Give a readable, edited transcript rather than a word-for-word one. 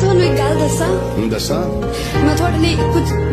ਤੁਹਾਨੂੰ ਇੱਕ ਗੱਲ ਦੱਸਾਂ ਮੈਂ ਤੁਹਾਡੇ ਲਈ ਕੁਝ